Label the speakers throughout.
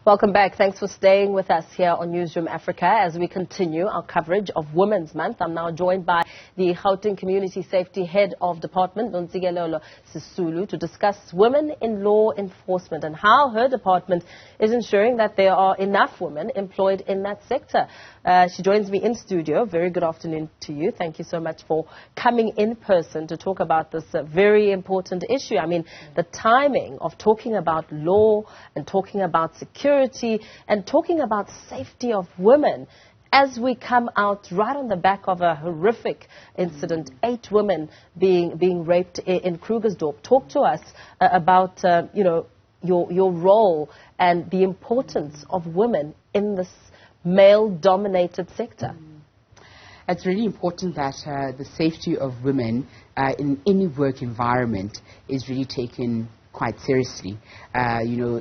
Speaker 1: Welcome back. Thanks for staying with us here on Newzroom Afrika as we continue our coverage of Women's Month. I'm now joined by the Gauteng Community Safety Head of Department, Nontsikelelo Sisulu, to discuss women in law enforcement and how her department is ensuring that there are enough women employed in that sector. She joins me in studio. Very good afternoon to you. Thank you so much for coming in person to talk about this very important issue. I mean, the timing of talking about law and talking about security and talking about safety of women as we come out right on the back of a horrific incident, 8 women being raped in Krugersdorp. Talk to us about, your role and the importance of women in this male-dominated sector.
Speaker 2: It's really important that the safety of women in any work environment is really taken quite seriously.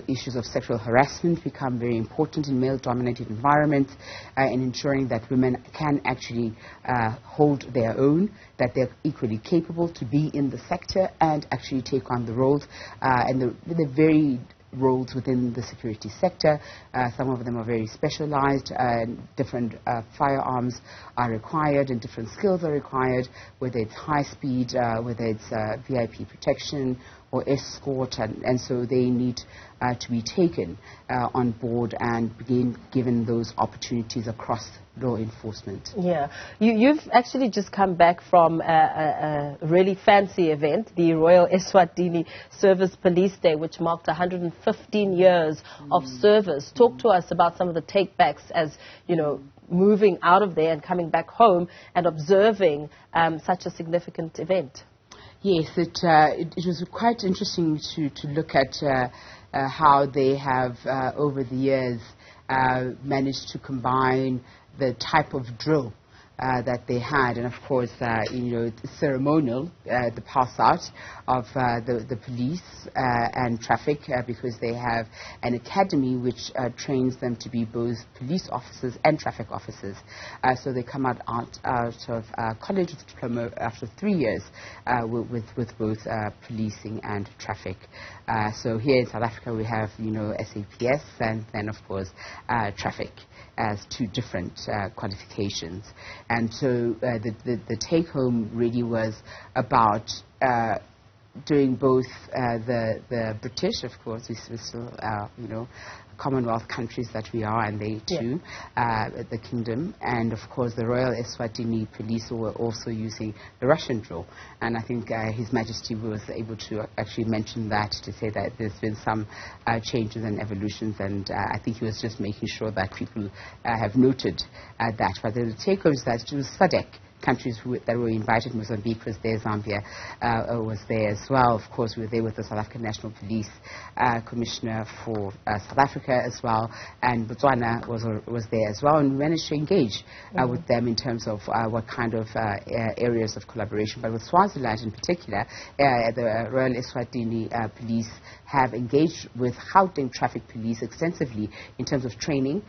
Speaker 2: Issues of sexual harassment become very important in male-dominated environments, and ensuring that women can actually hold their own, that they're equally capable to be in the sector and actually take on the roles and the very roles within the security sector. Some of them are very specialized, different firearms are required and different skills are required, whether it's high speed, whether it's VIP protection or escort, and so they need to be taken on board and begin given those opportunities across law enforcement.
Speaker 1: Yeah, you've actually just come back from a really fancy event, the Royal Eswatini Service Police Day, which marked 115 years of service. Talk to us about some of the take-backs as, moving out of there and coming back home and observing such a significant event.
Speaker 2: Yes, it was quite interesting to look at how they have, over the years, managed to combine the type of drill that they had, and of course, ceremonial, the pass out of the police and traffic, because they have an academy which trains them to be both police officers and traffic officers. So they come out of college with diploma after 3 years with both policing and traffic. So here in South Africa we have SAPS and then of course traffic as 2 different qualifications. And so the take-home really was about doing both the British, of course, we're still, Commonwealth countries that we are, and they too, the kingdom, and of course the Royal Eswatini Police were also using the Russian drill. And I think His Majesty was able to actually mention that, to say that there's been some changes and evolutions, and I think he was just making sure that people have noted that. But the takeover is that it was SADC countries that were invited. Mozambique was there, Zambia was there as well. Of course, we were there with the South African National Police Commissioner for South Africa as well, and Botswana was there as well, and we managed to engage with them in terms of what kind of areas of collaboration. But with Swaziland in particular, the Royal Eswatini Police have engaged with Gauteng Traffic Police extensively in terms of training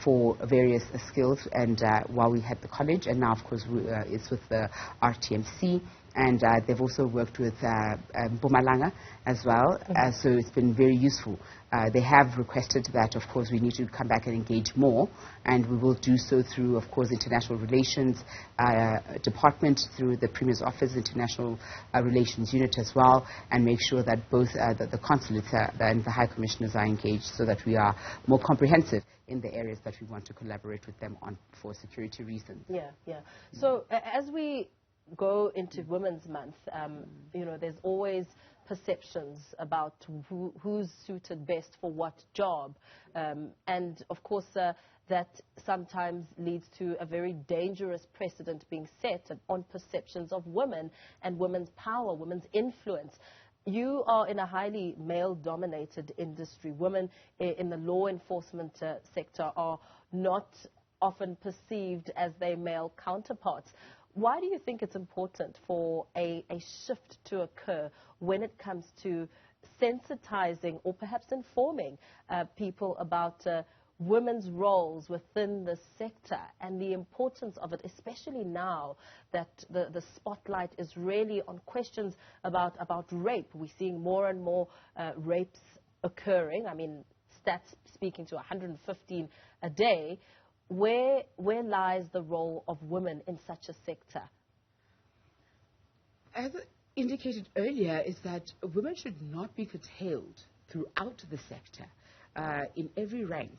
Speaker 2: for various skills, and while we had the college, and now of course it's with the RTMC, and they've also worked with Mpumalanga as well, so it's been very useful. They have requested that, of course, we need to come back and engage more, and we will do so through, of course, International Relations Department, through the Premier's Office, International Relations Unit as well, and make sure that both the consulates and the High Commissioners are engaged, so that we are more comprehensive in the areas that we want to collaborate with them on for security reasons.
Speaker 1: Yeah. So as we go into Women's Month, there's always perceptions about who's suited best for what job, and of course that sometimes leads to a very dangerous precedent being set on perceptions of women and women's power, women's influence. You are in a highly male-dominated industry. Women in the law enforcement sector are not often perceived as their male counterparts. Why do you think it's important for a shift to occur when it comes to sensitizing or perhaps informing people about women's roles within the sector and the importance of it, especially now that the spotlight is really on questions about rape? We're seeing more and more rapes occurring. I mean, stats speaking to 115 a day. Where lies the role of women in such a sector?
Speaker 2: As indicated earlier, is that women should not be curtailed throughout the sector. In every rank,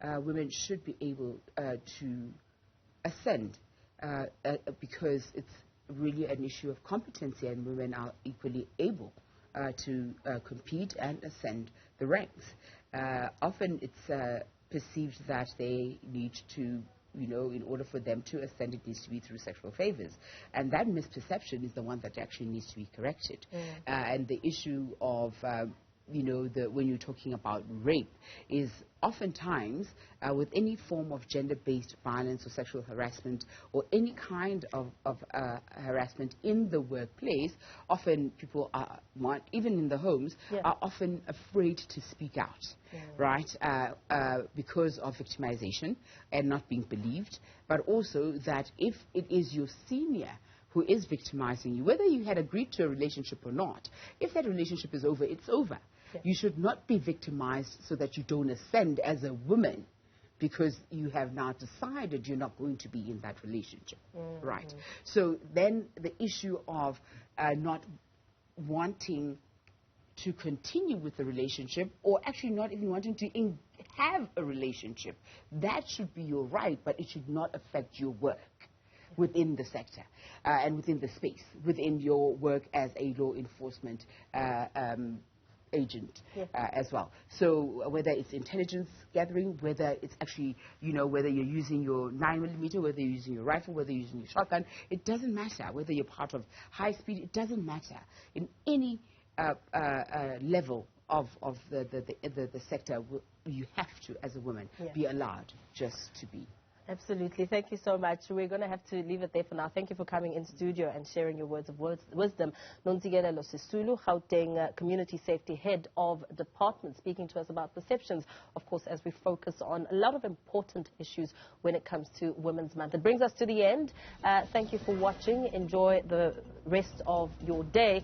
Speaker 2: women should be able to ascend because it's really an issue of competency, and women are equally able to compete and ascend the ranks. Often it's perceived that they need to, in order for them to ascend, it needs to be through sexual favors. And that misperception is the one that actually needs to be corrected. And the issue of when you're talking about rape is oftentimes with any form of gender-based violence or sexual harassment or any kind of harassment in the workplace, often people even in the homes, are often afraid to speak out, right? Because of victimization and not being believed, but also that if it is your senior who is victimizing you, whether you had agreed to a relationship or not, if that relationship is over, it's over. You should not be victimized so that you don't ascend as a woman because you have now decided you're not going to be in that relationship, right? So then the issue of not wanting to continue with the relationship, or actually not even wanting to have a relationship, that should be your right, but it should not affect your work within the sector and within the space, within your work as a law enforcement agent as well. So whether it's intelligence gathering, whether it's actually, whether you're using your 9mm, whether you're using your rifle, whether you're using your shotgun, it doesn't matter. Whether you're part of high speed, it doesn't matter. In any level of the sector, you have to, as a woman, be allowed just to be.
Speaker 1: Absolutely. Thank you so much. We're going to have to leave it there for now. Thank you for coming in studio and sharing your words of wisdom. Nontsikelelo Sisulu, Gauteng Community Safety Head of Department, speaking to us about perceptions, of course, as we focus on a lot of important issues when it comes to Women's Month. It brings us to the end. Thank you for watching. Enjoy the rest of your day.